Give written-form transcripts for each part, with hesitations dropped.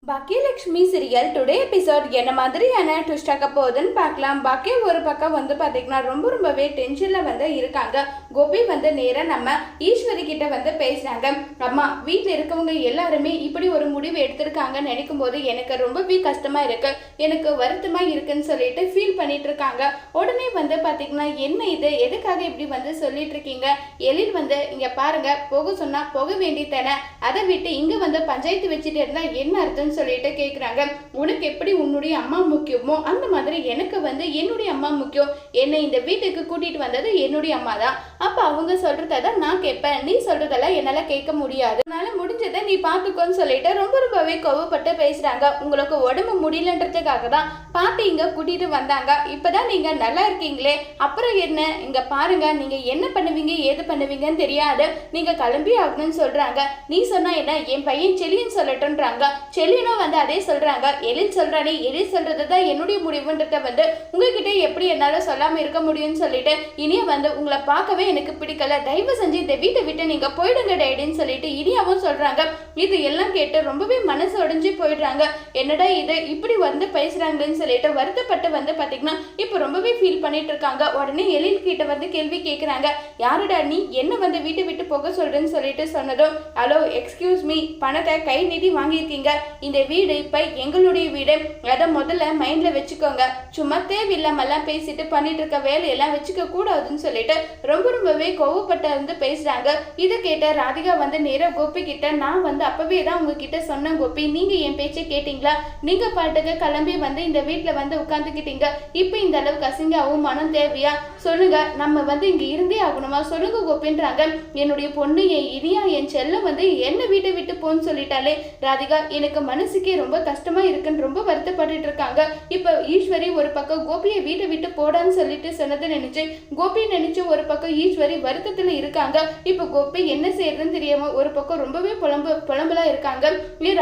Baakiyalakshmi serial today episode என்ன மாதிரியான twist ஆக போகுதுன்னு பார்க்கலாம். பாக்கிய ஒரு பக்கம் பார்த்தீங்கன்னா ரொம்பவே டென்ஷன்ல இருக்காங்க. கோபி நேராக நம்ம ஈஸ்வரி கிட்ட பேசுறாங்க. அம்மா, வீட்டில் இருக்கவங்க எல்லாருமே இப்படி ஒரு முடிவு எடுத்திருக்காங்கன்னு நினைக்கும் போது எனக்கு ரொம்பவே கஷ்டமா இருக்கு, எனக்கு வருத்தமா இருக்குன்னு சொல்லிட்டு ஃபீல் பண்ணிட்டு இருக்காங்க. உடனே பார்த்தீங்கன்னா என்ன இது, எதுக்காக இப்படி சொல்லிட்டு இருக்கீங்க? எழில் இங்க பாருங்க, போக சொன்னா போக வேண்டியதானே, அதை விட்டு இங்க பஞ்சாயத்து வச்சுட்டு இருந்தா என்ன அர்த்தம் சொல்லிட்டு கேக்குறாங்க. உனக்கு எப்படி உன்னுடைய அம்மா முக்கியமோ அந்த மாதிரி எனக்கு என்னுடைய அம்மா முக்கியம். என்னை இந்த வீட்டுக்கு கூட்டிட்டு வந்தது என்னுடைய அம்மா தான். அப்ப அவங்க சொல்றதான் நான் கேட்பேன், நீ சொல்றதெல்லாம் என்னால கேட்க முடியாது. அதனால முடிஞ்சதை நீ பாத்துக்கோன்னு சொல்லிட்டு ரொம்பவே கோவப்பட்டு பேசுறாங்க. உங்களுக்கு உடம்பு முடியலன்றதுக்காக தான் பாட்டி இங்க கூட்டிட்டு வந்தாங்க. இப்பதான் நீங்க நல்லா இருக்கீங்களே, அப்புறம் என்ன, இங்க பாருங்க, நீங்க என்ன பண்ணுவீங்க ஏது பண்ணுவீங்கன்னு தெரியாது, நீங்க கிளம்பி ஆகணும்னு சொல்றாங்க. நீ சொன்னா என்ன, என் பையன் செல்லின்னு சொல்லட்டும்ன்றாங்க. செல்லினும் அதே சொல்றாங்க. எழில் சொல்றானே, எழில் சொல்றதுதான் என்னுடைய முடிவுன்றத உங்ககிட்ட எப்படி என்னால சொல்லாம இருக்க முடியும்னு சொல்லிட்டு இனியா உங்களை பார்க்கவே எனக்கு பிடிக்கல, தயவு செஞ்சு இந்த வீட்டை விட்டு நீங்க போயிடுங்க டேடின்னு சொல்லிட்டு இனியாவும் சொல்றாங்க. இது எல்லாம் கேட்டு ரொம்பவே மனசு உடைஞ்சு போயிடுறாங்க. என்னடா இது இப்படி பேசுறாங்கன்னு சொல்லிட்டு வருத்தப்பட்டு பாத்தீங்கன்னா இப்ப ரொம்பவே ஃபீல் பண்ணிட்டு இருக்காங்க. உடனே எழில் கிட்ட கேள்வி கேட்கிறாங்க. யாருடா நீ என்ன வீட்டை விட்டு போக சொல்றேன்னு சொல்லிட்டு சொன்னதும், ஹலோ எக்ஸ்கியூஸ் மீ, பணத்தை கை நீட்டி வாங்கியிருக்கீங்க, இந்த வீடு இப்ப எங்களுடைய வீடு, அதை முதல்ல மைண்ட்ல வச்சுக்கோங்க, சும்மா தேவையில்லாமல்லாம் பேசிட்டு பண்ணிட்டு இருக்க வேலையெல்லாம் வச்சுக்க கூடாதுன்னு சொல்லிட்டு ரொம்பவே கோவப்பட்டு பேசுறாங்க. இதை கேட்ட ராதிகா நேரா கோபி கிட்ட, நான் அப்பவே தான் உங்ககிட்ட சொன்னேன் கோபி, நீங்க என் பேச்சை கேட்டீங்களா? நீங்க பாட்டுக்கு கிளம்பி இந்த வீட்டுல உட்காந்துக்கிட்டீங்க. இப்ப இந்த அளவுக்கு அசிங்க அவமானம் தேவையா? சொல்லுங்க, நம்ம இங்க இருந்தே ஆகணுமா? சொல்லுங்க கோபின்றாங்க. என்னுடைய பொண்ணு என் இனியா என் செல்லம் என்ன வீட்டை விட்டு போன்னு சொல்லிட்டாலே ராதிகா, எனக்கு மனசுக்கே ரொம்ப கஷ்டமா இருக்குன்னு ரொம்ப வருத்தப்பட்டு இருக்காங்க. இப்ப ஈஸ்வரி ஒரு பக்கம் கோபியை வீட்டை விட்டு போடான்னு சொல்லிட்டு சொன்னதை நினைச்சு கோபி நினைச்சு ஒரு பக்கம் ஈஸ்வரி வருத்தத்துல இருக்காங்க. இப்ப கோபி என்ன செய்யறதுன்னு தெரியாம ஒரு பக்கம் ரொம்பவே புலம்பலா இருக்காங்க.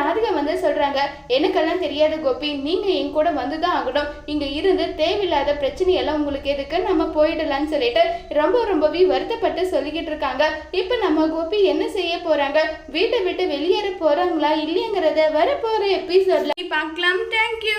ராதிகா சொல்றாங்க, எனக்கெல்லாம் தெரியாது கோபி, நீங்க என் கூட வந்துதான் ஆகணும், இங்க இருந்து தேவையில்லாத பிரச்சனையெல்லாம் உங்களுக்கு எதுக்கு, நம்ம போயிடலாம்னு சொல்லிட்டு ரொம்பவே வருத்தப்பட்டு சொல்லிக்கிட்டு இருக்காங்க. இப்ப நம்ம கோபி என்ன செய்ய போறாங்க, வீட்டை விட்டு வெளியேற போறாங்களா இல்லையங்கிறத வரப்போற எபிசோட்ல பார்க்கலாம். தேங்க்யூ.